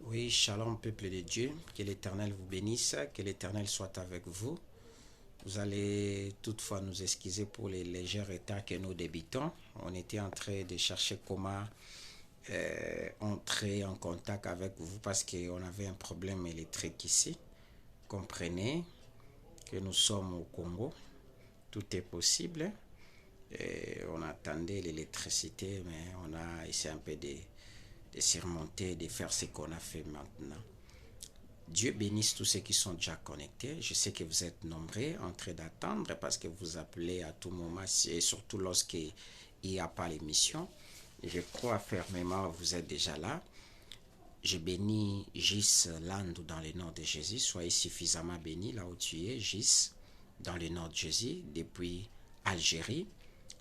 Oui, shalom peuple de Dieu, que l'Éternel vous bénisse, que l'Éternel soit avec vous. Vous allez toutefois nous excuser pour les légers retards que nous débitons. On était en train de chercher comment entrer en contact avec vous parce qu'on avait un problème électrique ici. Comprenez que nous sommes au Congo, tout est possible. Et on attendait l'électricité, mais on a essayé un peu de surmonter, de faire ce qu'on a fait maintenant. Dieu bénisse tous ceux qui sont déjà connectés. Je sais que vous êtes nombreux en train d'attendre parce que vous appelez à tout moment et surtout lorsqu'il n'y a pas l'émission. Je crois fermement que vous êtes déjà là. Je bénis Gis Landou dans le nom de Jésus. Soyez suffisamment bénis là où tu es, Gis, dans le nom de Jésus, depuis Algérie.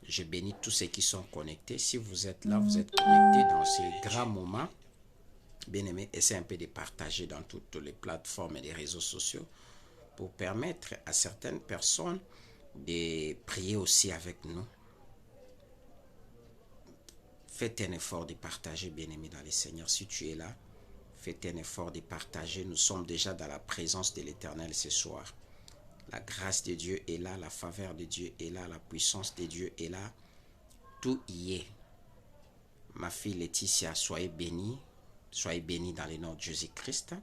Je bénis tous ceux qui sont connectés. Si vous êtes là, vous êtes connectés dans ces grands moments. Bien-aimé, essayez un peu de partager dans toutes les plateformes et les réseaux sociaux pour permettre à certaines personnes de prier aussi avec nous. Faites un effort de partager, bien-aimé dans le Seigneur. Si tu es là, faites un effort de partager. Nous sommes déjà dans la présence de l'Éternel ce soir. La grâce de Dieu est là, la faveur de Dieu est là, la puissance de Dieu est là. Tout y est. Ma fille Laetitia, soyez bénie. Soyez bénis dans le nom de Jésus-Christ.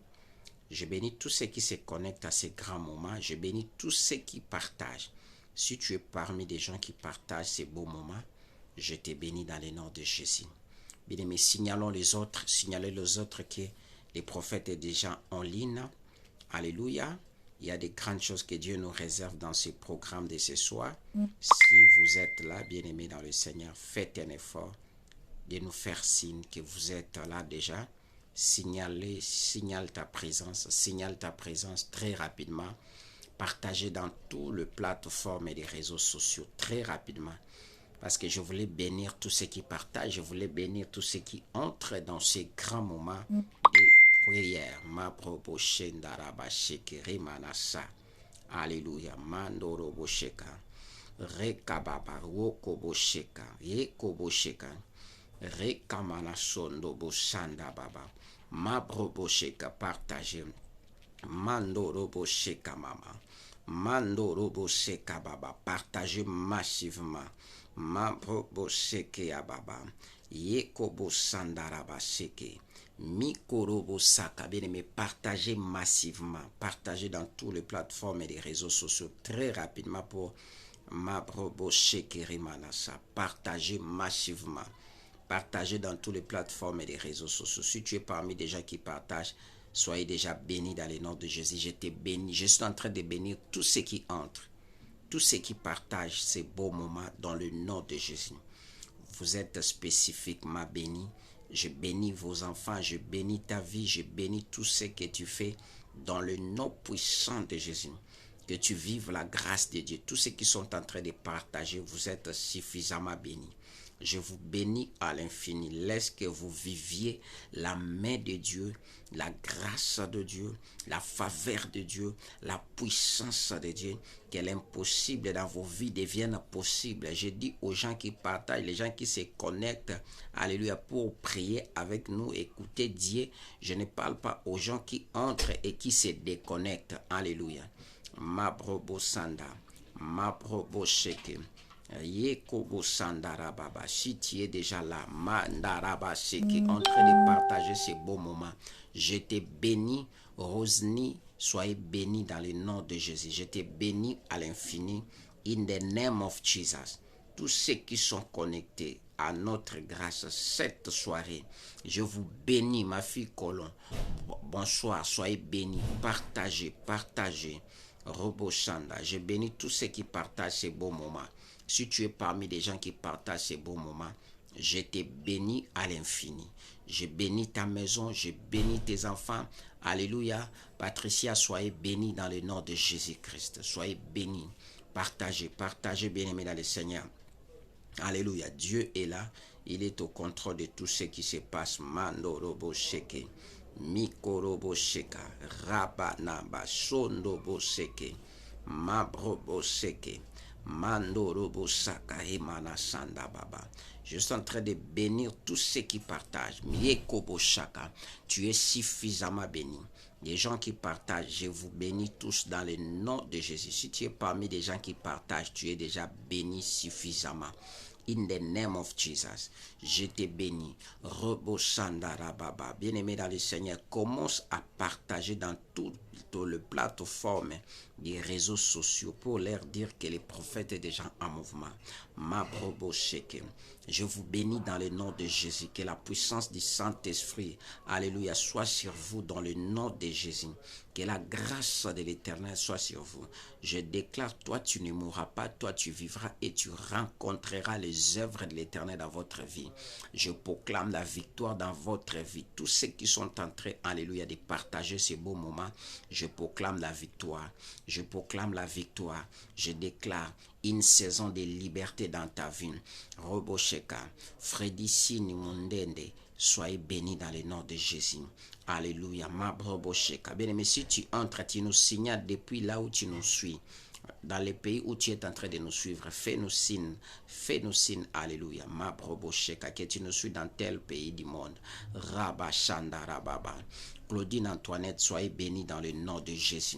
Je bénis tous ceux qui se connectent à ces grands moments. Je bénis tous ceux qui partagent. Si tu es parmi des gens qui partagent ces beaux moments, je te bénis dans le nom de Jésus. Bien-aimés, signalons les autres que les prophètes sont déjà en ligne. Alléluia. Il y a des grandes choses que Dieu nous réserve dans ce programme de ce soir. Si vous êtes là, bien-aimés dans le Seigneur, faites un effort de nous faire signe que vous êtes là déjà. Signale ta présence très rapidement. Partagez dans toutes les plateformes et les réseaux sociaux très rapidement. Parce que je voulais bénir tous ceux qui partagent, je voulais bénir tous ceux qui entrent dans ces grands moments de prière. Ma proboche ndarabasheke remanasa. Alléluia. Mandorobosheka. Rekababa wokobosheka. Yekobosheka. Rekamana sondo bosanda baba. Mabrobosheka partage. Mandorobosheka mama. Mandorobosheka baba. Partagez massivement. Mabrobosheke ya baba. Yekobo sandarabasheke. Mikorobo saka. Bien aimé, partagez massivement. Partagez dans toutes les plateformes et les réseaux sociaux très rapidement pour Mabrobosheke rimanasa. Partagez massivement. Partagez dans toutes les plateformes et les réseaux sociaux. Si tu es parmi des gens qui partagent, soyez déjà bénis dans le nom de Jésus. Je te bénis. Je suis en train de bénir tous ceux qui entrent, tous ceux qui partagent ces beaux moments dans le nom de Jésus. Vous êtes spécifiquement bénis. Je bénis vos enfants, je bénis ta vie, je bénis tout ce que tu fais dans le nom puissant de Jésus. Que tu vives la grâce de Dieu. Tous ceux qui sont en train de partager, vous êtes suffisamment bénis. Je vous bénis à l'infini. Laisse que vous viviez la main de Dieu, la grâce de Dieu, la faveur de Dieu, la puissance de Dieu. Que l'impossible dans vos vies devienne possible. Je dis aux gens qui partagent, les gens qui se connectent, alléluia, pour prier avec nous, écouter Dieu. Je ne parle pas aux gens qui entrent et qui se déconnectent. Alléluia. Mabrobo Sanda, Mabrobo Sheke. Yekobo Sandarababa, si tu es déjà là, Mandaraba Seki, en train de partager ces beaux moments, je te bénis, Rosny, soyez bénis dans le nom de Jésus, je te bénis à l'infini, in the name of Jesus. Tous ceux qui sont connectés à notre grâce cette soirée, je vous bénis, ma fille Colon. Bonsoir, soyez bénis, partagez. Robo Shanda, je bénis tous ceux qui partagent ces beaux moments. Si tu es parmi les gens qui partagent ces beaux moments, je te bénis à l'infini. Je bénis ta maison, je bénis tes enfants. Alléluia. Patricia, soyez bénie dans le nom de Jésus-Christ. Soyez bénis. Partagez, bien-aimés dans le Seigneur. Alléluia. Dieu est là. Il est au contrôle de tout ce qui se passe. Mando robo sheke. Mikorobo sheka. Rabanaba. Sondobo seke. Mabrobo seke. Mandorobo Saka Hemana Sanda Baba. Je suis en train de bénir tous ceux qui partagent. Miekobo Shaka, tu es suffisamment béni. Les gens qui partagent, je vous bénis tous dans le nom de Jésus. Si tu es parmi les gens qui partagent, tu es déjà béni suffisamment. In the name of Jesus, je te bénis. Rebo Sandara Baba. Bien-aimé dans le Seigneur, commence à partager dans toutes les plateformes des réseaux sociaux pour leur dire que les prophètes est déjà en mouvement. Ma brobo sheke. Je vous bénis dans le nom de Jésus. Que la puissance du Saint-Esprit, alléluia, soit sur vous dans le nom de Jésus. Que la grâce de l'Éternel soit sur vous. Je déclare, toi tu ne mourras pas, toi tu vivras et tu rencontreras les œuvres de l'Éternel dans votre vie. Je proclame la victoire dans votre vie. Tous ceux qui sont en train, alléluia, de partager ce beau moment, je proclame la victoire. Je proclame la victoire. Je déclare une saison de liberté dans ta vie. Robosheka, Freddy Sini Mundende, soyez bénis dans le nom de Jésus. Alléluia. Ma Robosheka. Bien aimé, si tu entres, tu nous signales depuis là où tu nous suis. Dans les pays où tu es en train de nous suivre, fais-nous signe, alléluia. Ma Robosheka, que tu nous suis dans tel pays du monde. Rabba Shanda Rababa. Claudine Antoinette, soyez bénis dans le nom de Jésus.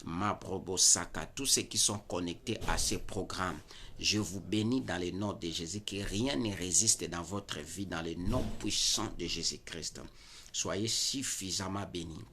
Ma Brobo Saka, tous ceux qui sont connectés à ces programmes, je vous bénis dans le nom de Jésus, que rien ne résiste dans votre vie, dans le nom puissant de Jésus-Christ. Soyez suffisamment bénis.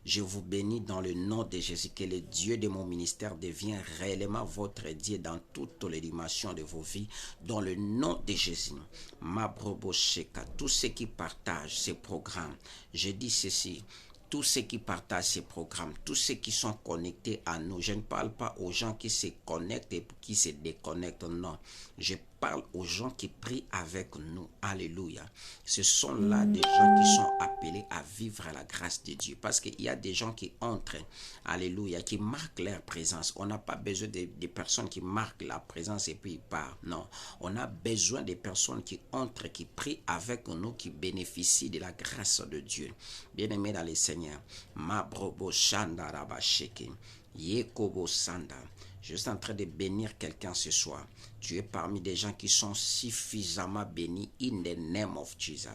Je vous bénis dans le nom de Jésus, que le Dieu de mon ministère devienne réellement votre Dieu dans toutes les dimensions de vos vies, dans le nom de Jésus. Ma brobo sheka, tous ceux qui partagent ces programmes, je dis ceci, tous ceux qui partagent ces programmes, tous ceux qui sont connectés à nous, je ne parle pas aux gens qui se connectent et qui se déconnectent, non. Je parle aux gens qui prient avec nous. Alléluia. Ce sont là des gens qui sont appelés à vivre la grâce de Dieu. Parce qu'il y a des gens qui entrent, alléluia, qui marquent leur présence. On n'a pas besoin de personnes qui marquent la présence et puis ils partent. Non. On a besoin de personnes qui entrent, qui prient avec nous, qui bénéficient de la grâce de Dieu. Bien-aimés dans le Seigneur. Ma brobo shanda rabasheke. Yekobo sanda. Je suis en train de bénir quelqu'un ce soir. Tu es parmi des gens qui sont suffisamment bénis in the name of Jesus.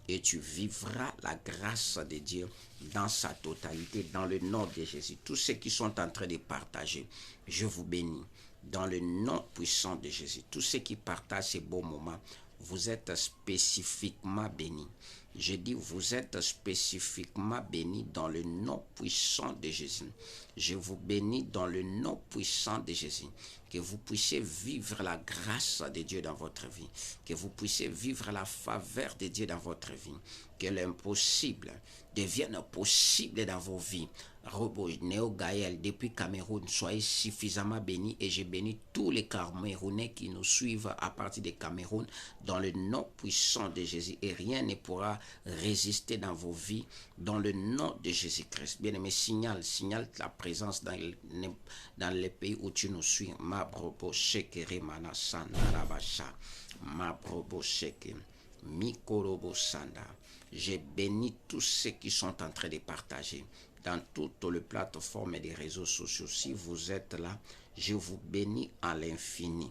Et tu vivras la grâce de Dieu dans sa totalité, dans le nom de Jésus. Tous ceux qui sont en train de partager, je vous bénis dans le nom puissant de Jésus. Tous ceux qui partagent ces beaux moments, vous êtes spécifiquement bénis. Je dis, vous êtes spécifiquement bénis dans le nom puissant de Jésus. Je vous bénis dans le nom puissant de Jésus. Que vous puissiez vivre la grâce de Dieu dans votre vie. Que vous puissiez vivre la faveur de Dieu dans votre vie. Que l'impossible devienne possible dans vos vies. Robo Néo Gaël, depuis Cameroun, soyez suffisamment bénis et je bénis tous les Camerounais qui nous suivent à partir de Cameroun dans le nom puissant de Jésus et rien ne pourra résister dans vos vies dans le nom de Jésus-Christ. Bien-aimé, signale la présence dans les pays où tu nous suis. Ma brobo shekere manasan narabasha. Ma brobo sheke. Mikorobo sanda. J'ai béni tous ceux qui sont en train de partager dans toutes les plateformes et les réseaux sociaux. Si vous êtes là, je vous bénis à l'infini.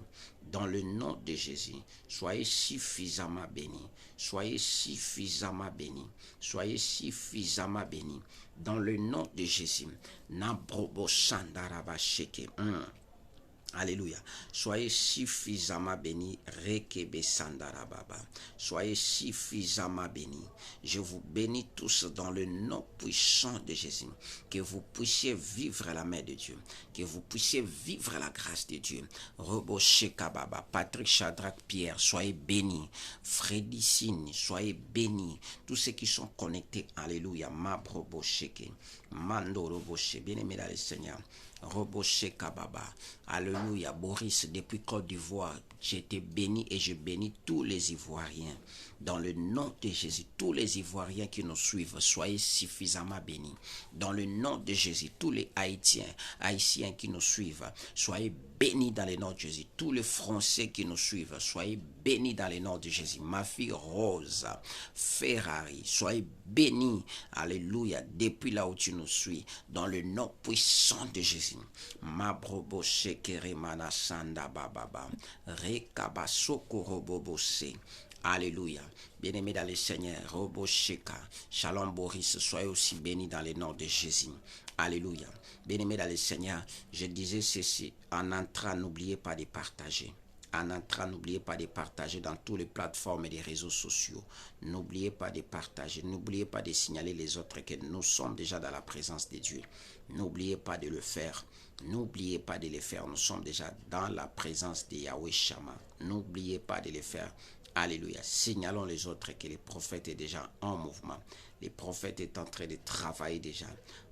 Dans le nom de Jésus, soyez suffisamment bénis. Soyez suffisamment bénis. Soyez suffisamment bénis. Dans le nom de Jésus. Nabrobo Sandaraba Sheke. Alléluia. Soyez suffisamment bénis. Rekebe Sandarababa. Soyez suffisamment bénis. Je vous bénis tous dans le nom puissant de Jésus. Que vous puissiez vivre la main de Dieu. Que vous puissiez vivre la grâce de Dieu. Robo Shekababa. Patrick Shadrach Pierre, soyez bénis. Freddy Signe, soyez bénis. Tous ceux qui sont connectés. Alléluia. Mabrobo Sheke. Mando Robo Sheke. Bien-aimé dans le Seigneur. Roboche Kababa. Alléluia. Boris, depuis Côte d'Ivoire, je te bénis et je bénis tous les Ivoiriens. Dans le nom de Jésus, tous les Ivoiriens qui nous suivent, soyez suffisamment bénis. Dans le nom de Jésus, tous les Haïtiens qui nous suivent, soyez bénis dans le nom de Jésus. Tous les Français qui nous suivent, soyez bénis dans le nom de Jésus. Ma fille Rose, Ferrari, soyez bénis. Alléluia. Depuis là où tu nous suis, dans le nom puissant de Jésus. Mabrobo shekere manasanda bababa. Rekaba sokorobobose. Alléluia. Bien-aimé dans le Seigneur, Robo Sheka, Shalom Boris, soyez aussi bénis dans le nom de Jésus. Alléluia. Bien-aimé dans le Seigneur, je disais ceci, en entrant, n'oubliez pas de partager. En entrant, n'oubliez pas de partager dans toutes les plateformes et les réseaux sociaux. N'oubliez pas de partager. N'oubliez pas de signaler les autres que nous sommes déjà dans la présence de Dieu. N'oubliez pas de le faire. N'oubliez pas de le faire. Nous sommes déjà dans la présence de Yahweh Shammah. N'oubliez pas de le faire. Alléluia. Signalons les autres que le prophète est déjà en mouvement. Le prophète est en train de travailler déjà.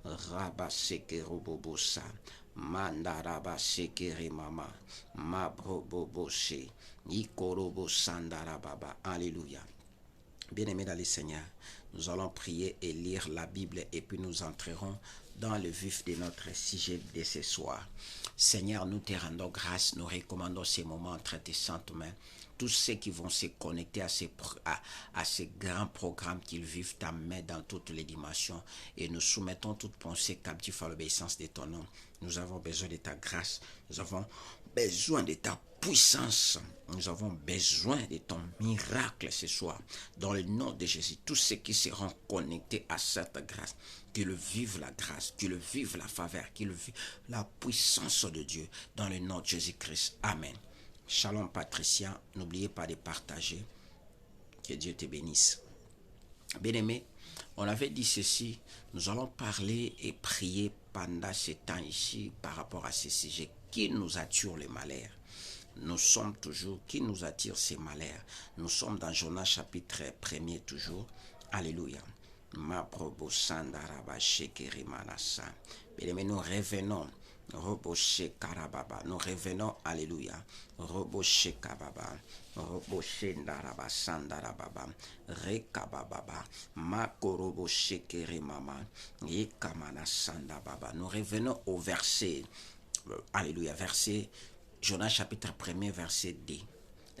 Rabba seke robobosa. Mandaraba sekere mama. Mabroboboshe. Ikorobo sandarababa. Alléluia. Bien-aimés dans le Seigneur, nous allons prier et lire la Bible et puis nous entrerons dans le vif de notre sujet de ce soir. Seigneur, nous te rendons grâce, nous recommandons ces moments entre tes saintes mains. Tous ceux qui vont se connecter à ces grands programmes qu'ils vivent ta main dans toutes les dimensions et nous soumettons toute pensée captive à l'obéissance de ton nom. Nous avons besoin de ta grâce, nous avons besoin de ta puissance, nous avons besoin de ton miracle ce soir. Dans le nom de Jésus, tous ceux qui seront connectés à cette grâce, qu'ils vivent la grâce, qu'ils vivent la faveur, qu'ils vivent la puissance de Dieu. Dans le nom de Jésus-Christ. Amen. Shalom Patricia, n'oubliez pas de partager. Que Dieu te bénisse. Bien-aimé, on avait dit ceci, nous allons parler et prier pendant ce temps ici par rapport à ce sujet qui nous attire le malheur. Nous sommes toujours, qui nous attire ces malheurs. Nous sommes dans Jonas chapitre 1er toujours. Alléluia. Ma probo sandaraba shekeri manasa. Bien-aimé, nous revenons. Roboshe karababa. Nous revenons. Alléluia. Roboshe kababa. Roboshe ndaraba sandarababa. Rekabababa. Makorobo shekeri mama. Yekamana sandababa. Nous revenons au verset. Alléluia. Verset. Jonas chapitre 1er verset 2.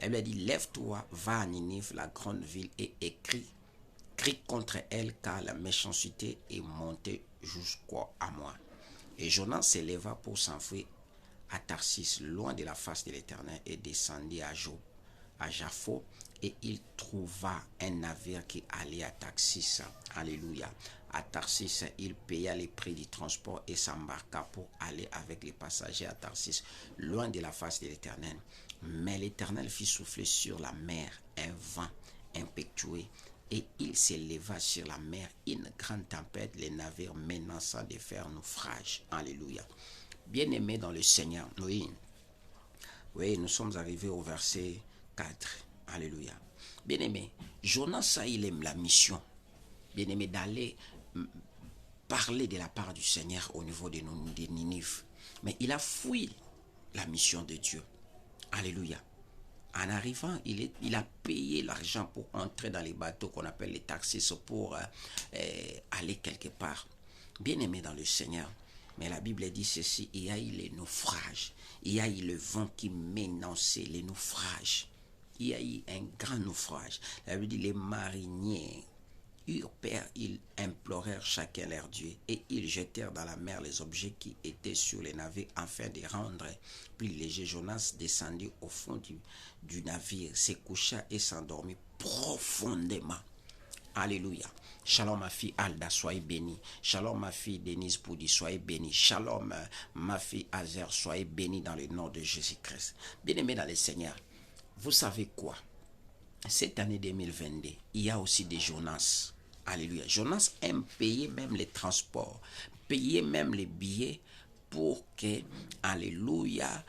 La Bible dit, lève-toi, va à Ninive, la grande ville, et crie contre elle, car la méchanceté est montée jusqu'à moi. Et Jonas se leva pour s'enfuir à Tarsis, loin de la face de l'Éternel, et descendit à Jaffo, et il trouva un navire qui allait à Tarsis. Alléluia. À Tarsis, il paya les prix du transport et s'embarqua pour aller avec les passagers à Tarsis, loin de la face de l'Éternel. Mais l'Éternel fit souffler sur la mer un vent impétueux, et il s'éleva sur la mer une grande tempête, les navires menaçant de faire naufrage. Alléluia. Bien-aimés dans le Seigneur, oui, nous sommes arrivés au verset 4. Alléluia. Bien-aimé, Jonas a il aime la mission, bien-aimé, d'aller parler de la part du Seigneur au niveau de Ninive. Mais il a fui la mission de Dieu. Alléluia. En arrivant, il a payé l'argent pour entrer dans les bateaux qu'on appelle les taxis pour aller quelque part. Bien-aimé dans le Seigneur. Mais la Bible dit ceci, il y a eu les naufrages. Il y a eu le vent qui menaçait les naufrages. Il y a eu un grand naufrage. La Bible dit les mariniers ils implorèrent chacun leur Dieu et ils jetèrent dans la mer les objets qui étaient sur les navires afin de rendre plus léger. Jonas descendit au fond du navire, se coucha et s'endormit profondément. Alléluia. Shalom ma fille Alda, soyez bénie. Shalom ma fille Denise Poudi, soyez bénie. Shalom ma fille Azer, soyez bénie dans le nom de Jésus-Christ. Bien-aimés dans le Seigneur, vous savez quoi? Cette année 2022, il y a aussi des Jonas. Alléluia. Jonas aime payer même les transports, payer même les billets pour que, alléluia,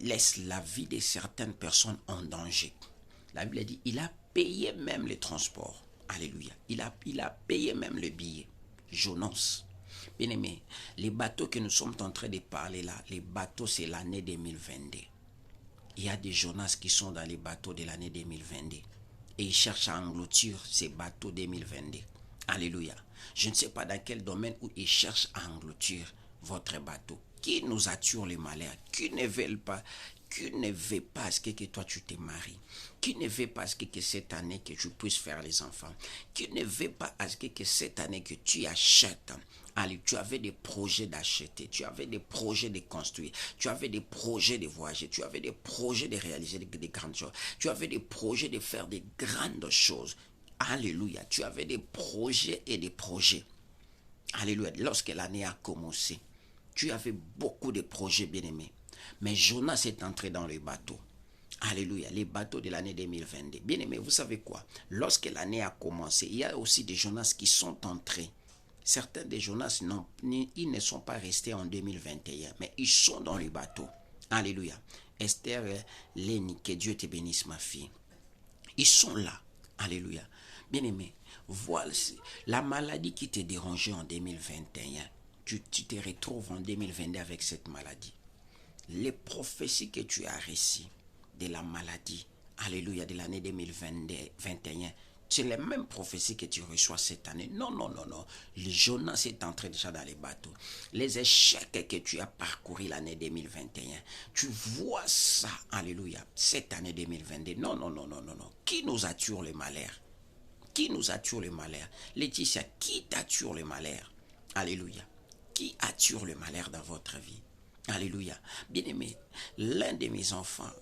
laisse la vie de certaines personnes en danger. La Bible dit, il a payé même les transports. Alléluia. Il a payé même le billet. Jonas. Bien aimé, les bateaux que nous sommes en train de parler là, les bateaux c'est l'année 2022. il y a des Jonas qui sont dans les bateaux de l'année 2022 et ils cherchent à engloutir ces bateaux 2022. Alléluia. Je ne sais pas dans quel domaine où ils cherchent à engloutir votre bateau. Qui nous attire le malheur? Qui ne veut pas à ce que toi tu te maries? Qui ne veut pas à ce que cette année que tu puisses faire les enfants? Qui ne veut pas à ce que cette année que tu achètes? Allez, tu avais des projets d'acheter, tu avais des projets de construire, tu avais des projets de voyager, tu avais des projets de réaliser des grandes choses, tu avais des projets de faire des grandes choses. Alléluia, tu avais des projets et des projets. Alléluia, lorsque l'année a commencé, tu avais beaucoup de projets bien-aimés. Mais Jonas est entré dans le bateau. Alléluia, les bateaux de l'année 2022. Bien-aimés, vous savez quoi? Lorsque l'année a commencé, il y a aussi des Jonas qui sont entrés. Certains des Jonas, ils ne sont pas restés en 2021, mais ils sont dans le bateau. Alléluia. Esther, Léni, que Dieu te bénisse, ma fille. Ils sont là. Alléluia. Bien-aimé, voilà la maladie qui te dérangeait en 2021. Tu te retrouves en 2022 avec cette maladie. Les prophéties que tu as reçues de la maladie, alléluia, de l'année 2021, c'est les mêmes prophéties que tu reçois cette année. Non, non, non, non. Le Jonas est entré déjà dans les bateaux. Les échecs que tu as parcourus l'année 2021, tu vois ça, alléluia, cette année 2022. Non, non, non, non, non, non. Qui nous attire le malheur? Qui nous attire le malheur? Laetitia, qui t'attire le malheur? Alléluia. Qui attire le malheur dans votre vie? Alléluia. Bien-aimé, l'un de mes enfants,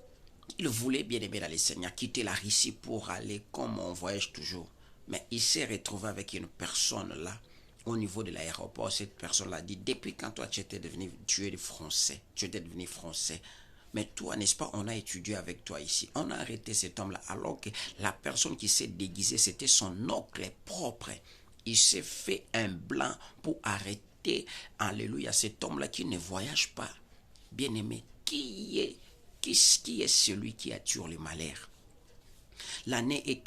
il voulait bien aimer dans le Seigneur, quitter la Russie pour aller comme on voyage toujours. Mais il s'est retrouvé avec une personne là, au niveau de l'aéroport. Cette personne l'a dit, depuis quand toi tu étais devenu français, mais toi, n'est-ce pas, on a étudié avec toi ici. On a arrêté cet homme-là, alors que la personne qui s'est déguisée, c'était son oncle propre. Il s'est fait un blanc pour arrêter, alléluia, cet homme-là qui ne voyage pas. Bien-aimé, qui est celui qui attire le malheur? L'année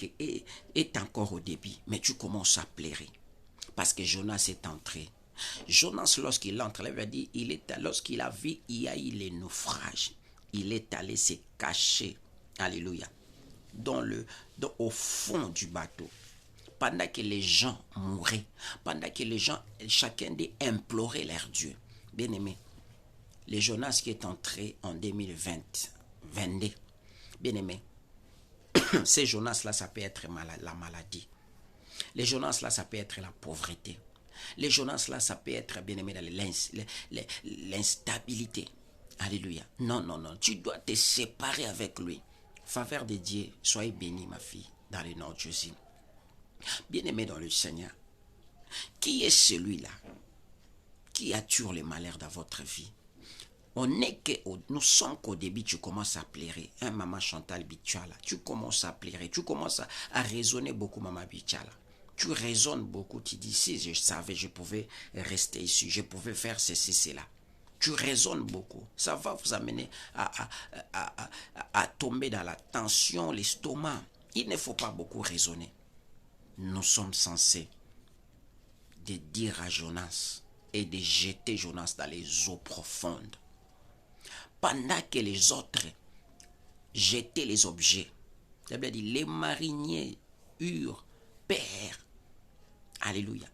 est encore au début, mais tu commences à pleurer. Parce que Jonas est entré. Jonas, lorsqu'il entre, il va dire, lorsqu'il a vu, il y a eu les naufrages. Il est allé se cacher, alléluia, au fond du bateau. Pendant que les gens mouraient, pendant que les gens, chacun d'eux implorait leur Dieu. Bien aimé, le Jonas qui est entré en 2022, bien aimé, ces Jonas-là, ça peut être la maladie. Les Jonas-là, ça peut être la pauvreté. Les Jonas-là, ça peut être, bien aimé, l'instabilité. Alléluia. Non, non, non. Tu dois te séparer avec lui. Faveur de Dieu, soyez bénie, ma fille, dans le nom de Jésus. Bien-aimé dans le Seigneur, qui est celui-là qui attire le malheur dans votre vie? Nous sommes qu'au début, tu commences à pleurer. Hein, maman Chantal Bichala, tu commences à pleurer. Tu commences à raisonner beaucoup, maman Bichala. Tu raisonnes beaucoup. Tu dis, si je savais, je pouvais rester ici. Je pouvais faire ceci, cela. Tu raisonnes beaucoup. Ça va vous amener à tomber dans la tension, l'estomac. Il ne faut pas beaucoup raisonner. Nous sommes censés de dire à Jonas et de jeter Jonas dans les eaux profondes. Pendant que les autres jetaient les objets, la Bible dit, les mariniers eurent peur. Alléluia.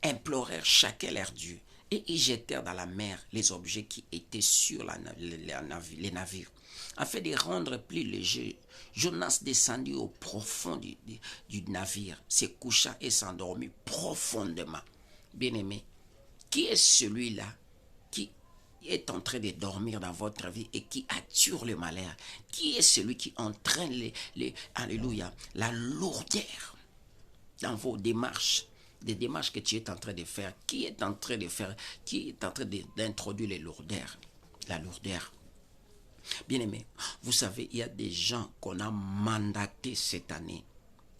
Implorèrent chacun leur Dieu. Et ils jetèrent dans la mer les objets qui étaient sur les navires. Afin de rendre plus léger, Jonas descendit au profond du navire, se coucha et s'endormit profondément. Bien-aimé, qui est celui-là qui est en train de dormir dans votre vie et qui attire le malheur? Qui est celui qui entraîne alléluia, la lourdeur dans vos démarches? Des démarches que tu es en train de faire, qui est en train d'introduire les lourdeurs, la lourdeur. Bien-aimé, vous savez, il y a des gens qu'on a mandatés cette année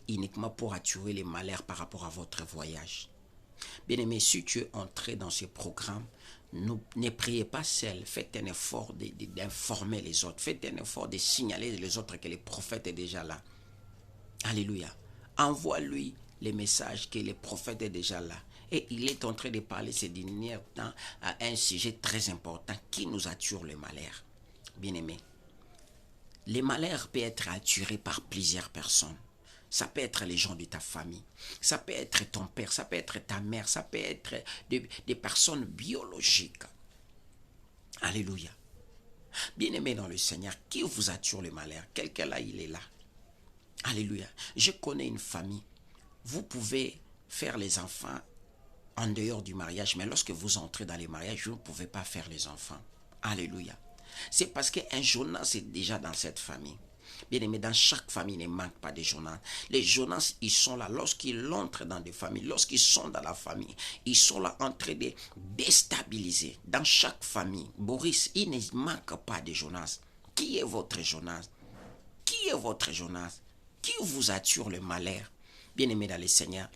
uniquement pour attirer les malheurs par rapport à votre voyage. Bien-aimé, si tu es entré dans ce programme, ne priez pas seul, faites un effort d'informer les autres, faites un effort de signaler les autres que le prophète est déjà là. Alléluia. Envoie-lui les messages que le prophète est déjà là. Et il est en train de parler ces derniers temps à un sujet très important qui nous attire le malheur. Bien-aimé, Les malheurs peuvent être attirés par plusieurs personnes. Ça peut être les gens de ta famille, ça peut être ton père, ça peut être ta mère, ça peut être des personnes biologiques. Alléluia. Bien-aimé dans le Seigneur, qui vous attire le malheur? Quelqu'un là, il est là. Alléluia. Je connais une famille. Vous pouvez faire les enfants en dehors du mariage, mais lorsque vous entrez dans les mariages, vous ne pouvez pas faire les enfants. Alléluia. C'est parce qu'un Jonas est déjà dans cette famille. Bien aimé, dans chaque famille, il ne manque pas de Jonas. Les Jonas, ils sont là. Lorsqu'ils entrent dans des familles, lorsqu'ils sont dans la famille, ils sont là en train de déstabiliser. Dans chaque famille, Boris, il ne manque pas de Jonas. Qui est votre Jonas? Qui est votre Jonas? Qui vous attire le malheur? Bien aimé dans le Seigneur,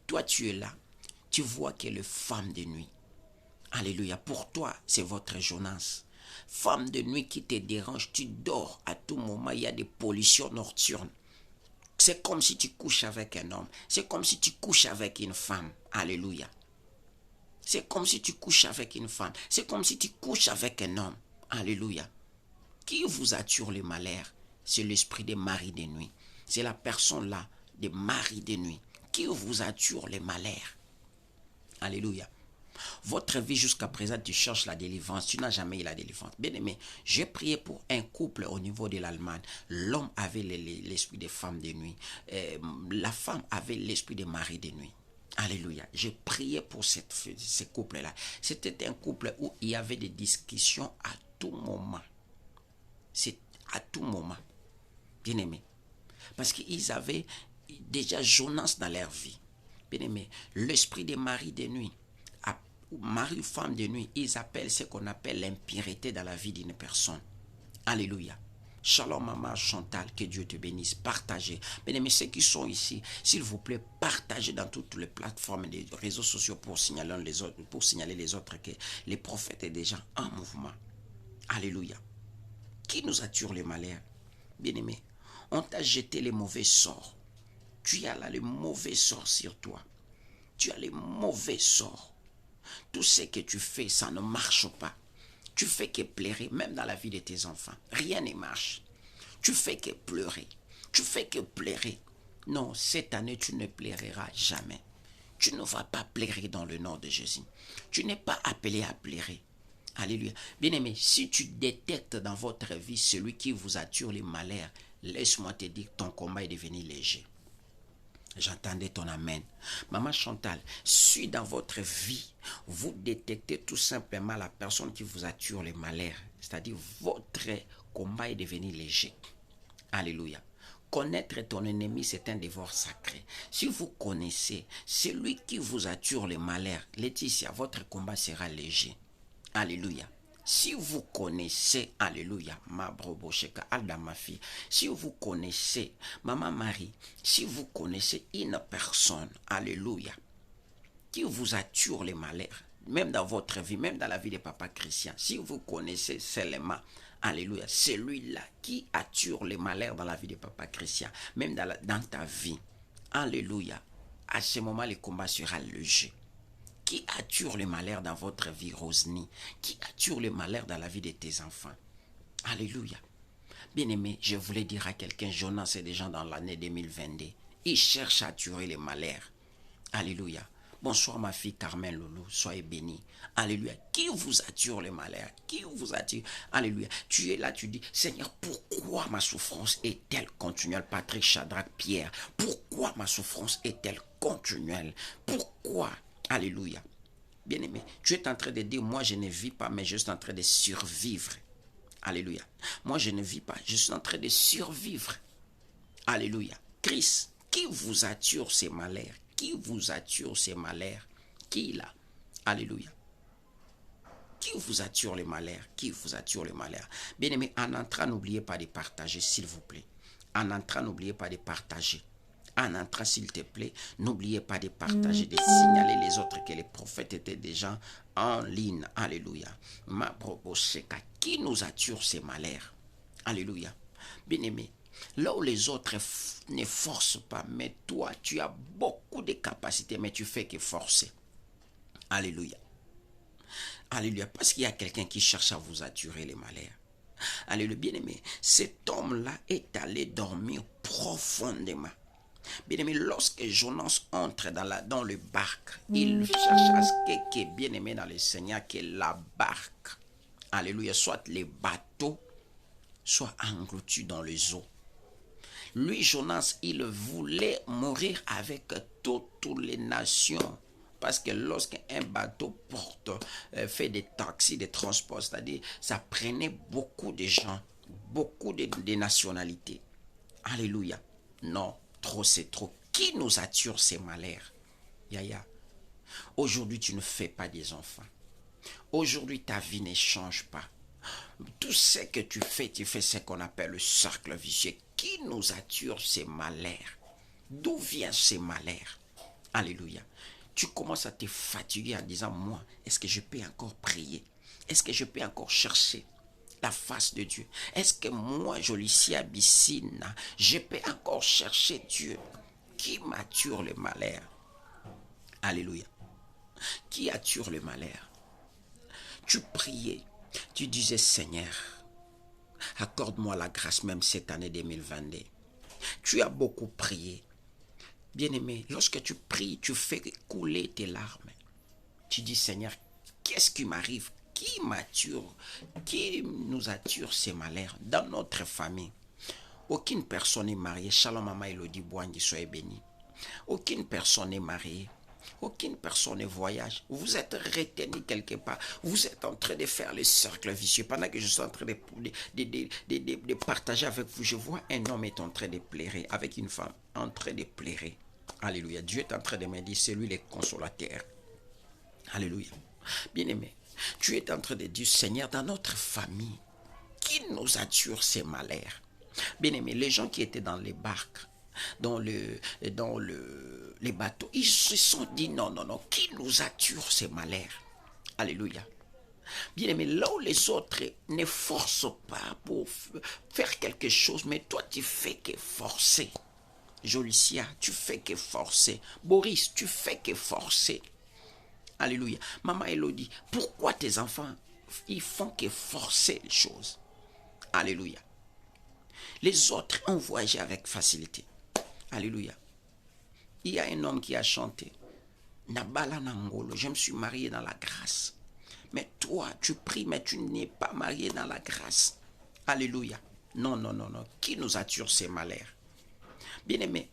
toi tu es là. Tu vois qu'elle est femme de nuit. Alléluia. Pour toi, c'est votre Jonas. Femme de nuit qui te dérange, tu dors à tout moment, il y a des pollutions nocturnes. C'est comme si tu couches avec un homme. C'est comme si tu couches avec une femme. Alléluia. C'est comme si tu couches avec une femme. C'est comme si tu couches avec un homme. Alléluia. Qui vous attire le malheur? C'est l'esprit des maris de nuit. C'est la personne là, des maris de nuit. Qui vous attire le malheur? Alléluia. Votre vie jusqu'à présent, tu cherches la délivrance. Tu n'as jamais eu la délivrance. Bien aimé, j'ai prié pour un couple au niveau de l'Allemagne. L'homme avait l'esprit des femmes de nuit. La femme avait l'esprit des maris de nuit. Alléluia. J'ai prié pour ce couple-là. C'était un couple où il y avait des discussions à tout moment. C'est à tout moment. Bien aimé. Parce qu'ils avaient déjà Jonas dans leur vie. Bien aimé, l'esprit des maris de nuit, mari ou femme de nuit, ils appellent ce qu'on appelle l'impureté dans la vie d'une personne. Alléluia. Shalom maman Chantal, que Dieu te bénisse. Partagez. Bien aimé, ceux qui sont ici, s'il vous plaît, partagez dans toutes les plateformes des réseaux sociaux pour signaler les autres que les prophètes sont déjà en mouvement. Alléluia. Qui nous attire le malheur? Bien aimé, on t'a jeté les mauvais sorts. Tu as là les mauvais sorts sur toi. Tu as les mauvais sorts. Tout ce que tu fais, ça ne marche pas. Tu fais que pleurer, même dans la vie de tes enfants. Rien ne marche. Tu fais que pleurer. Tu fais que pleurer. Non, cette année, tu ne pleureras jamais. Tu ne vas pas pleurer dans le nom de Jésus. Tu n'es pas appelé à pleurer. Alléluia. Bien-aimé, si tu détectes dans votre vie celui qui vous attire les malheurs, laisse-moi te dire que ton combat est devenu léger. J'entendais ton amen. Maman Chantal, si dans votre vie, vous détectez tout simplement la personne qui vous attire les malheurs, c'est-à-dire votre combat est devenu léger. Alléluia. Connaître ton ennemi, c'est un devoir sacré. Si vous connaissez celui qui vous attire les malheurs, Laetitia, votre combat sera léger. Alléluia. Si vous connaissez, alléluia, ma brobocheka, alda ma fille, si vous connaissez, maman Marie, si vous connaissez une personne, alléluia, qui vous attire les malheurs, même dans votre vie, même dans la vie de papa Christian, si vous connaissez seulement, alléluia, celui-là qui attire les malheurs dans la vie de papa Christian, même dans ta vie, alléluia, à ce moment, le combat sera léger. Qui attire le malheur dans votre vie, Rosny? Qui attire le malheur dans la vie de tes enfants? Alléluia. Bien-aimé, je voulais dire à quelqu'un, Jonas et des gens dans l'année 2022, ils cherchent à attirer le malheur. Alléluia. Bonsoir ma fille Carmen Loulou, soyez bénie. Alléluia. Qui vous attire le malheur? Qui vous attire? Alléluia. Tu es là, tu dis, Seigneur, pourquoi ma souffrance est-elle continuelle? Patrick, Shadrach, Pierre, pourquoi ma souffrance est-elle continuelle? Pourquoi? Alléluia. Bien-aimé, tu es en train de dire, moi je ne vis pas, mais je suis en train de survivre. Alléluia. Moi je ne vis pas, je suis en train de survivre. Alléluia. Christ, qui vous attire ces malheurs? Qui vous attire ces malheurs? Qui là? Alléluia. Qui vous attire les malheurs? Qui vous attire les malheurs? Bien-aimé, en entrant, n'oubliez pas de partager, s'il vous plaît. En entrant, n'oubliez pas de partager. En entrant, s'il te plaît, n'oubliez pas de partager, de signaler les autres que les prophètes étaient déjà en ligne. Alléluia. Ma brobosheka, qui nous attire ces malheurs? Alléluia. Bien-aimé, là où les autres ne forcent pas, mais toi, tu as beaucoup de capacités, mais tu fais que forcer. Alléluia. Alléluia. Parce qu'il y a quelqu'un qui cherche à vous attirer les malheurs. Alléluia, bien-aimé. Cet homme-là est allé dormir profondément. Bien-aimé, lorsque Jonas entre dans le barque, il cherche à ce qui est bien-aimé dans le Seigneur, que la barque, alléluia, soit les bateaux, soit engloutis dans les eaux. Lui, Jonas, il voulait mourir avec toutes les nations. Parce que lorsqu'un bateau fait des taxis, des transports, c'est-à-dire ça prenait beaucoup de gens, beaucoup de nationalités. Alléluia. Non, trop c'est trop. Qui nous attire ces malheurs? Yaya, aujourd'hui tu ne fais pas des enfants. Aujourd'hui ta vie ne change pas. Tout ce que tu fais ce qu'on appelle le cercle vicieux. Qui nous attire ces malheurs? D'où viennent ces malheurs? Alléluia. Tu commences à te fatiguer en disant, moi, est-ce que je peux encore prier? Est-ce que je peux encore chercher la face de Dieu? Est-ce que moi, Jolicia Bissina, je peux encore chercher Dieu? Qui m'attire le malheur? Alléluia. Qui attire le malheur? Tu priais, tu disais, Seigneur, accorde-moi la grâce même cette année 2022. Tu as beaucoup prié. Bien-aimé, lorsque tu pries, tu fais couler tes larmes. Tu dis, Seigneur, qu'est-ce qui m'arrive? Qui m'attire? Qui nous attire ces malheurs dans notre famille? Aucune personne n'est mariée. Shalom, maman Elodie Boangi, soyez béni. Aucune personne n'est mariée. Aucune personne ne voyage. Vous êtes retenu quelque part. Vous êtes en train de faire le cercle vicieux. Pendant que je suis en train de partager avec vous, je vois un homme est en train de pleurer avec une femme en train de pleurer. Alléluia. Dieu est en train de me dire, c'est lui le consolateur. Alléluia. Bien-aimé, tu es en train de dire, Seigneur, dans notre famille, qui nous attire ces malheurs? Bien-aimé, les gens qui étaient dans les barques, dans les bateaux, ils se sont dit, non, qui nous attire ces malheurs? Alléluia. Bien-aimé, là où les autres ne forcent pas pour faire quelque chose, mais toi, tu fais que forcer. Jolicia, tu fais que forcer. Boris, tu fais que forcer. Alléluia. Maman Elodie, pourquoi tes enfants, ils font que forcer les choses? Alléluia. Les autres ont voyagé avec facilité. Alléluia. Il y a un homme qui a chanté, Nabala Nangolo, je me suis marié dans la grâce. Mais toi, tu pries, mais tu n'es pas marié dans la grâce. Alléluia. Non. Qui nous attire ces malheurs? Bien-aimé,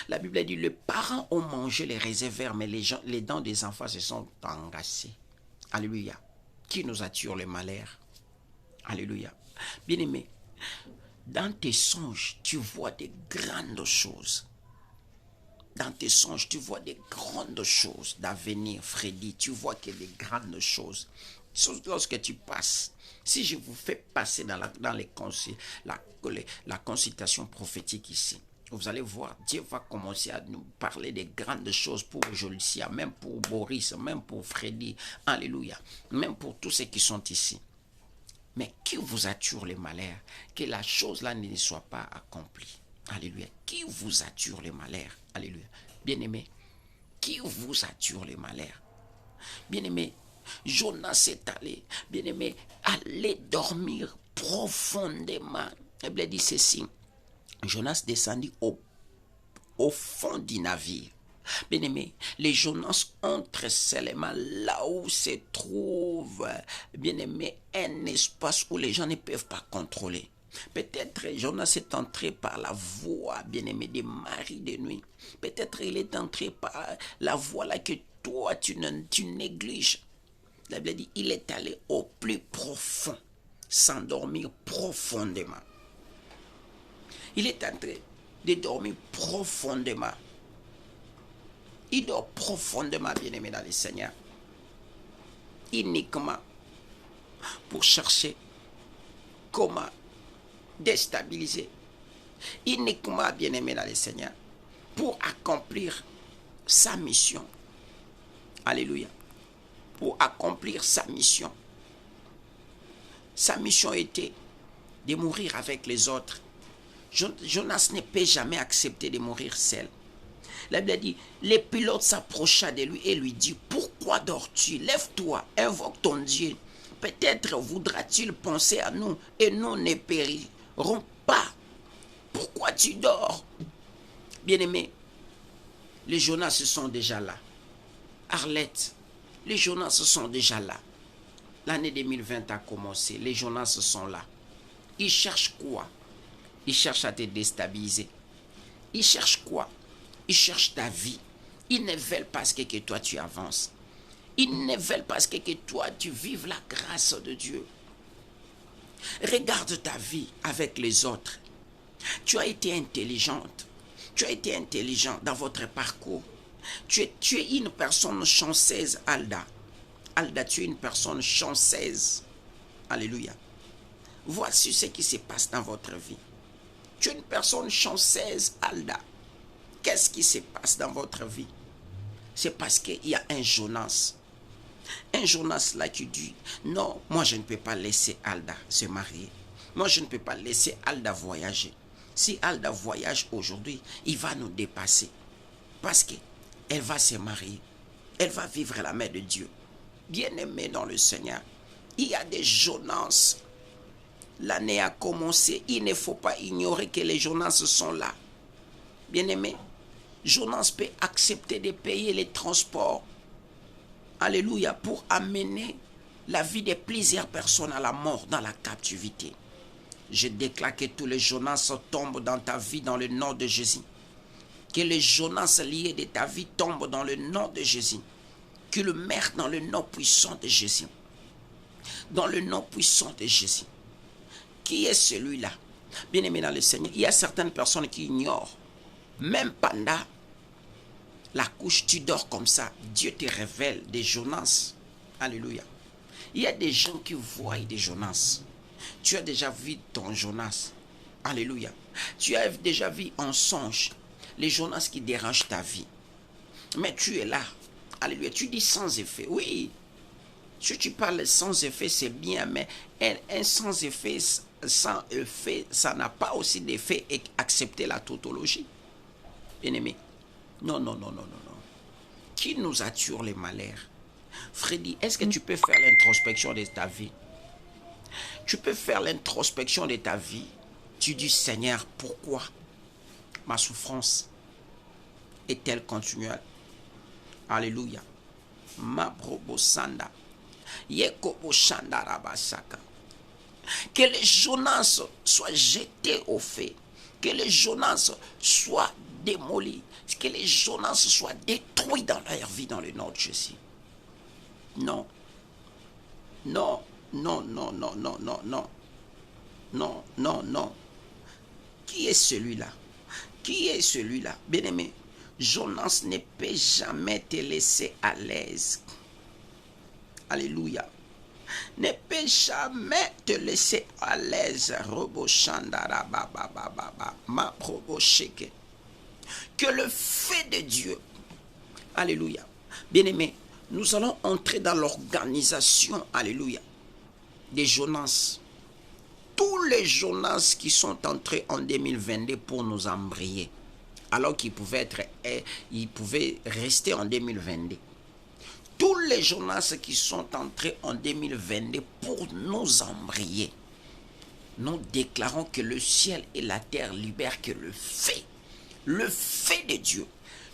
la Bible dit, les parents ont mangé les réserves, mais les dents des enfants se sont engassées. Alléluia. Qui nous attire les malheurs? Alléluia. Bien-aimé, dans tes songes, tu vois des grandes choses. Dans tes songes, tu vois des grandes choses d'avenir, Freddy. Tu vois qu'il y a des grandes choses. Lorsque tu passes, si je vous fais passer dans la consultation prophétique ici, vous allez voir, Dieu va commencer à nous parler des grandes choses pour Jolicia, même pour Boris, même pour Freddy. Alléluia. Même pour tous ceux qui sont ici. Mais qui vous attire les malheurs? Que la chose-là ne soit pas accomplie. Alléluia. Qui vous attire les malheurs? Alléluia. Bien-aimé, qui vous attire les malheurs? Bien-aimé, Jonas est allé, bien-aimé, aller dormir profondément. La Bible dit ceci. Jonas descendit au fond du navire. Bien-aimé, les Jonas entrent seulement là où se trouve, bien-aimé, un espace où les gens ne peuvent pas contrôler. Peut-être Jonas est entré par la voie, bien-aimé, des maris de nuit. Peut-être il est entré par la voie là que toi tu négliges. La Bible dit, il est allé au plus profond, s'endormir profondément. Il est en train de dormir profondément. Il dort profondément, bien-aimé dans le Seigneur. Uniquement pour chercher comment déstabiliser. Uniquement, bien-aimé dans le Seigneur, pour accomplir sa mission. Alléluia. Pour accomplir sa mission. Sa mission était de mourir avec les autres. Jonas ne peut jamais accepter de mourir seul. La Bible dit, le pilote s'approcha de lui et lui dit, pourquoi dors-tu? Lève-toi, invoque ton Dieu. peut-être voudra-t-il penser à nous et nous ne périrons pas. Pourquoi tu dors? Bien-aimé, les Jonas sont déjà là. Arlette, les Jonas sont déjà là. L'année 2020 a commencé, les Jonas sont là. Ils cherchent quoi? Ils cherchent à te déstabiliser. Ils cherchent quoi? Ils cherchent ta vie. Ils ne veulent pas que toi tu avances. Ils ne veulent pas que toi tu vives la grâce de Dieu. Regarde ta vie avec les autres. Tu as été intelligente. Tu as été intelligent dans votre parcours. Tu es une personne chanceuse, Alda. Alda, tu es une personne chanceuse. Alléluia. Voici ce qui se passe dans votre vie. Tu es une personne chanceuse, Alda. Qu'est-ce qui se passe dans votre vie? C'est parce qu'il y a un Jonas. Un Jonas là qui dit, non, moi je ne peux pas laisser Alda se marier. Moi je ne peux pas laisser Alda voyager. Si Alda voyage aujourd'hui, il va nous dépasser. Parce qu'elle va se marier. Elle va vivre la main de Dieu. Bien-aimé dans le Seigneur, il y a des Jonas. L'année a commencé. Il ne faut pas ignorer que les Jonas sont là. Bien-aimé, Jonas peut accepter de payer les transports. Alléluia, pour amener la vie de plusieurs personnes à la mort dans la captivité. Je déclare que tous les Jonas tombent dans ta vie dans le nom de Jésus. Que les Jonas liés de ta vie tombent dans le nom de Jésus. Que le meurent dans le nom puissant de Jésus. Dans le nom puissant de Jésus. Qui est celui-là? Bien-aimé dans le Seigneur, il y a certaines personnes qui ignorent. Même pendant la couche, tu dors comme ça. Dieu te révèle des Jonas. Alléluia. Il y a des gens qui voient des Jonas. Tu as déjà vu ton Jonas. Alléluia. Tu as déjà vu en songe les Jonas qui dérangent ta vie. Mais tu es là. Alléluia. Tu dis sans effet. Oui. Si tu parles sans effet, c'est bien, mais un sans effet, ça n'a pas aussi d'effet et accepter la tautologie. Bien-aimé. Non. Qui nous attire les malheurs? Freddy, est-ce que tu peux faire l'introspection de ta vie? Tu peux faire l'introspection de ta vie. Tu dis, Seigneur, pourquoi ma souffrance est-elle continuelle? Alléluia. Ma probosanda. Yekobo shandarabasaka. Que les Jonas soient jetés au feu. Que les Jonas soient démolis. Que les Jonas soient détruits dans leur vie dans le nom de Jésus. Non. Qui est celui-là? Qui est celui-là? Bien-aimé, Jonas ne peut jamais te laisser à l'aise. Alléluia. Ne peut jamais te laisser à l'aise. Que le feu de Dieu, alléluia. Bien-aimé, nous allons entrer dans l'organisation, alléluia, des Jonas. Tous les Jonas qui sont entrés en 2022 pour nous embrayer, alors qu'ils pouvaient rester en 2022. Tous les Jonas qui sont entrés en 2022 pour nous embrayer, nous déclarons que le ciel et la terre libèrent que le feu de Dieu,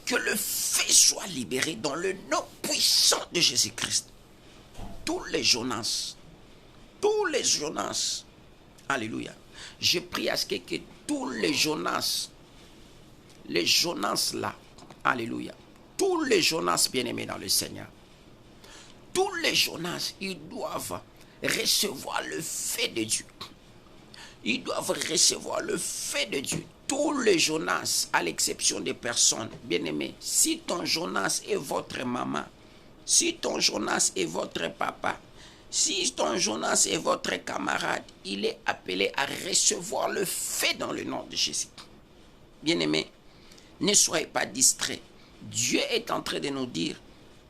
que le feu soit libéré dans le nom puissant de Jésus-Christ. Tous les Jonas, alléluia. Je prie à ce que tous les Jonas là, alléluia, tous les Jonas bien-aimés dans le Seigneur, tous les Jonas, ils doivent recevoir le feu de Dieu. Ils doivent recevoir le feu de Dieu. Tous les Jonas, à l'exception des personnes, bien-aimés, si ton Jonas est votre maman, si ton Jonas est votre papa, si ton Jonas est votre camarade, il est appelé à recevoir le feu dans le nom de Jésus. Bien-aimés, ne soyez pas distraits. Dieu est en train de nous dire,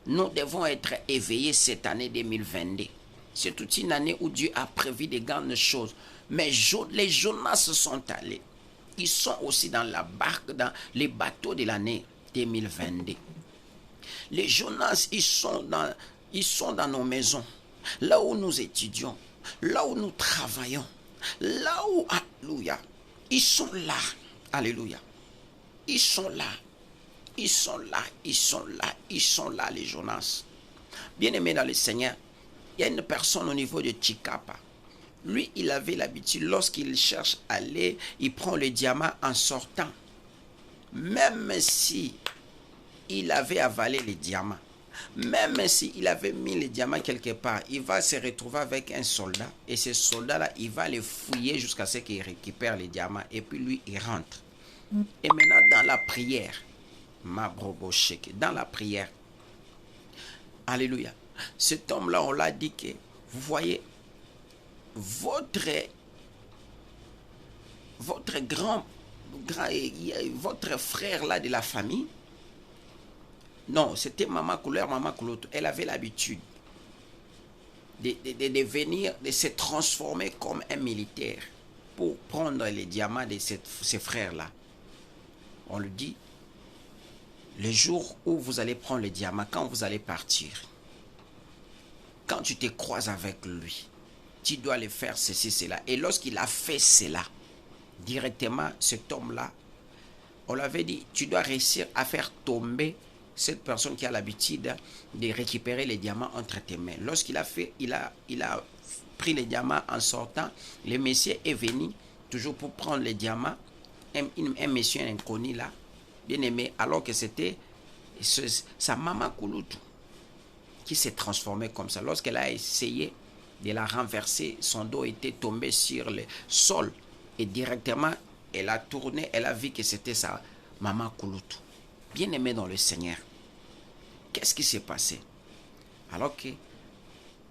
nous devons être éveillés cette année 2022. C'est toute une année où Dieu a prévu de grandes choses. Mais les Jonas sont allés. Ils sont aussi dans la barque, dans les bateaux de l'année 2022. Les Jonas, ils sont dans nos maisons. là où nous étudions, là où nous travaillons, là où, alléluia, ils sont là, alléluia, ils sont là, ils sont là, ils sont là, ils sont là, les Jonas. Bien-aimé dans le Seigneur, il y a une personne au niveau de Chikapa. Lui, il avait l'habitude, lorsqu'il cherche à aller, il prend le diamant en sortant. Même si il avait avalé les diamants, même s'il avait mis les diamants quelque part, il va se retrouver avec un soldat. Et ce soldat-là, il va les fouiller jusqu'à ce qu'il récupère les diamants. Et puis lui, il rentre. Et maintenant, dans la prière, dans la prière, alléluia, cet homme-là, on l'a dit que, vous voyez, votre frère là de la famille, non, c'était Maman Couleur, Maman Couloto, elle avait l'habitude de venir, de se transformer comme un militaire pour prendre les diamants de ses frères-là. On lui dit, le jour où vous allez prendre les diamants, quand vous allez partir, quand tu te croises avec lui, tu dois le faire ceci, cela. Et lorsqu'il a fait cela, directement, cet homme-là, on l'avait dit, tu dois réussir à faire tomber cette personne qui a l'habitude de récupérer les diamants entre tes mains. Lorsqu'il a fait, il a pris les diamants en sortant, le monsieur est venu, toujours pour prendre les diamants, un monsieur inconnu là, bien aimé, alors que c'était sa maman Kouloutou qui s'est transformée comme ça. Lorsqu'elle a essayé de la renverser, son dos était tombé sur le sol et directement elle a tourné, elle a vu que c'était sa maman Kouloutou. Bien aimée dans le Seigneur, qu'est-ce qui s'est passé? Alors que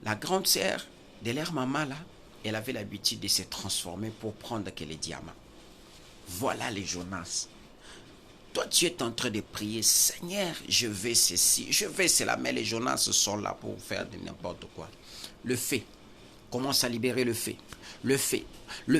la grande sœur de leur maman là, elle avait l'habitude de se transformer pour prendre que les diamants. Voilà les Jonas. Toi, tu es en train de prier, Seigneur, je veux ceci, je veux cela, mais les Jonas sont là pour faire de n'importe quoi. Le fait, commence à libérer le fait. Le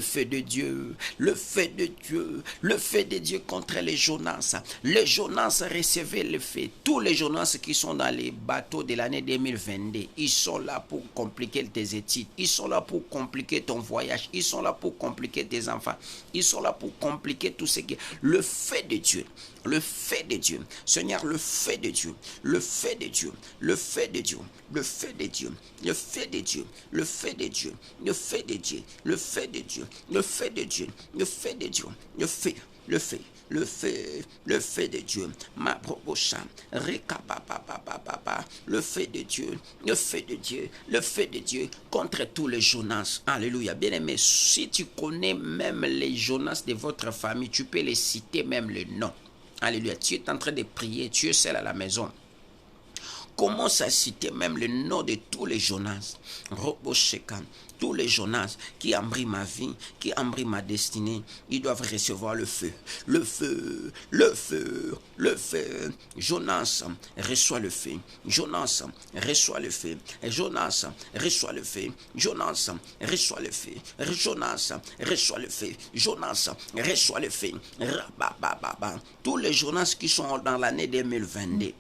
feu de Dieu, le feu de Dieu, le feu de Dieu contre les Jonas. Les Jonas recevaient le feu. Tous les Jonas qui sont dans les bateaux de l'année 2022, ils sont là pour compliquer tes études, ils sont là pour compliquer ton voyage, ils sont là pour compliquer tes enfants, ils sont là pour compliquer tout ce qui est le feu de Dieu. Le feu de Dieu, Seigneur, le feu de Dieu, le feu de Dieu, le feu de Dieu, le feu de Dieu, le feu de Dieu, le feu de Dieu, le feu de Dieu, le feu de Dieu, le feu de Dieu, le feu de Dieu, le feu, le feu, le feu, le feu de Dieu, ma probocha, le feu de Dieu, le feu de Dieu, le feu de Dieu contre tous les Jonas. Alléluia. Bien aimé, si tu connais même les Jonas de votre famille, tu peux les citer même le nom. Alléluia. Tu es en train de prier, tu es seul à la maison. Commence à citer même le nom de tous les Jonas. Roboshekan. Tous les Jonas qui embrouillent ma vie, qui embrouillent ma destinée, ils doivent recevoir le feu. Le feu, le feu, le feu. Jonas, reçois le feu. Jonas, reçois le feu. Jonas, reçois le feu. Jonas, reçois le feu. Jonas, reçois le feu. Jonas, reçois le feu. Tous les Jonas qui sont dans l'année 2022.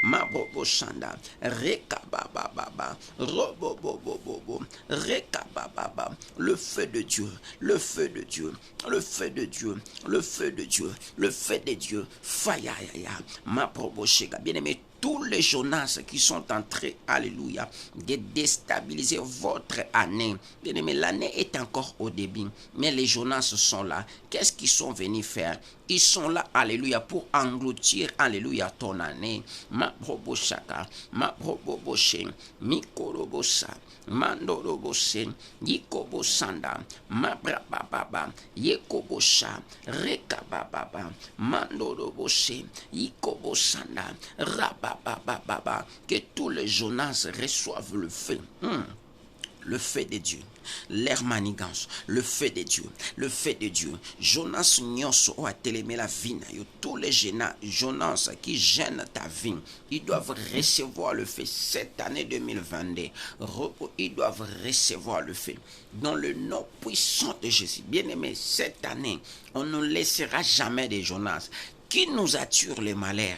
Mabobo Shanda, Rekabababa, Robobobobobo, Rekabababa, le feu de Dieu, le feu de Dieu, le feu de Dieu, le feu de Dieu, le feu de Dieu, Fayaya, Mabobo Shega, bien aimé. Tous les Jonas qui sont en train, alléluia, de déstabiliser votre année. Bien aimé, l'année est encore au début, mais les Jonas sont là. Qu'est-ce qu'ils sont venus faire? Ils sont là, alléluia, pour engloutir, alléluia, ton année. Ma proboshaka, ma proboboshe, mikorobosa, mandorobose, yikobosanda, ma brababa, yekobosha, rekababa, mandorobose, yikobosanda, rababa. Que tous les Jonas reçoivent le feu. Le feu de Dieu, leur manigance, le feu de Dieu, le feu de Dieu. Jonas nyonso a télémé la vie. Tous les Jonas qui gênent ta vie, ils doivent recevoir le feu cette année 2022. Ils doivent recevoir le feu dans le nom puissant de Jésus. Bien-aimé, cette année, on ne laissera jamais des Jonas qui nous attirent les malheurs.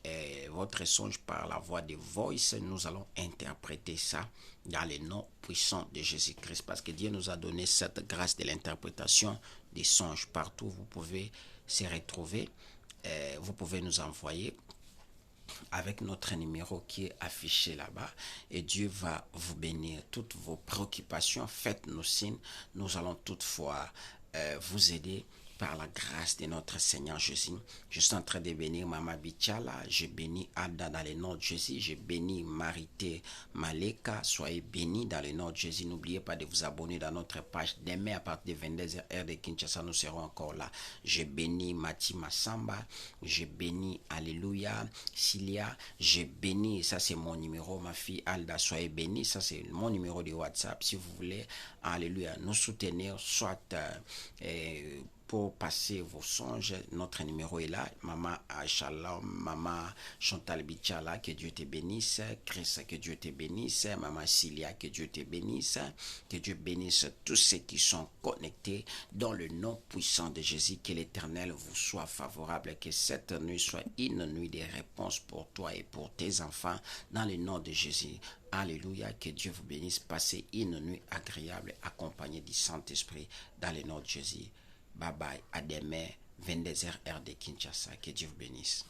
votre songe par la voix de voice. Nous allons interpréter ça dans le nom puissant de Jésus-Christ, parce que Dieu nous a donné cette grâce de l'interprétation des songes. Partout vous pouvez se retrouver, vous pouvez nous envoyer avec notre numéro qui est affiché là-bas, et Dieu va vous bénir. Toutes vos préoccupations, faites-nous signe. Nous allons toutefois vous aider par la grâce de notre Seigneur Jésus. Je suis en train de bénir Mama Bichala, je bénis Ada dans le nom de Jésus, je bénis Marité Maleka, soyez bénis dans le nom de Jésus. N'oubliez pas de vous abonner dans notre page. Demain à partir de 22h heure de Kinshasa, nous serons encore là. Je bénis Mati Massamba, je bénis Alléluia Cilia, je bénis, ça c'est mon numéro, ma fille Alda, soyez bénis, ça c'est mon numéro de WhatsApp. Si vous voulez, Alléluia, nous soutenir, soit pour passer vos songes, notre numéro est là. Maman Shalom, Maman Chantal Bichala, que Dieu te bénisse. Chris, que Dieu te bénisse. Maman Cilia, que Dieu te bénisse. Que Dieu bénisse tous ceux qui sont connectés dans le nom puissant de Jésus. Que l'Éternel vous soit favorable. Que cette nuit soit une nuit de réponse pour toi et pour tes enfants dans le nom de Jésus. Alléluia, que Dieu vous bénisse. Passez une nuit agréable accompagnée du Saint-Esprit dans le nom de Jésus. Bye bye, à demain, 22h heure de Kinshasa. Que Dieu vous bénisse.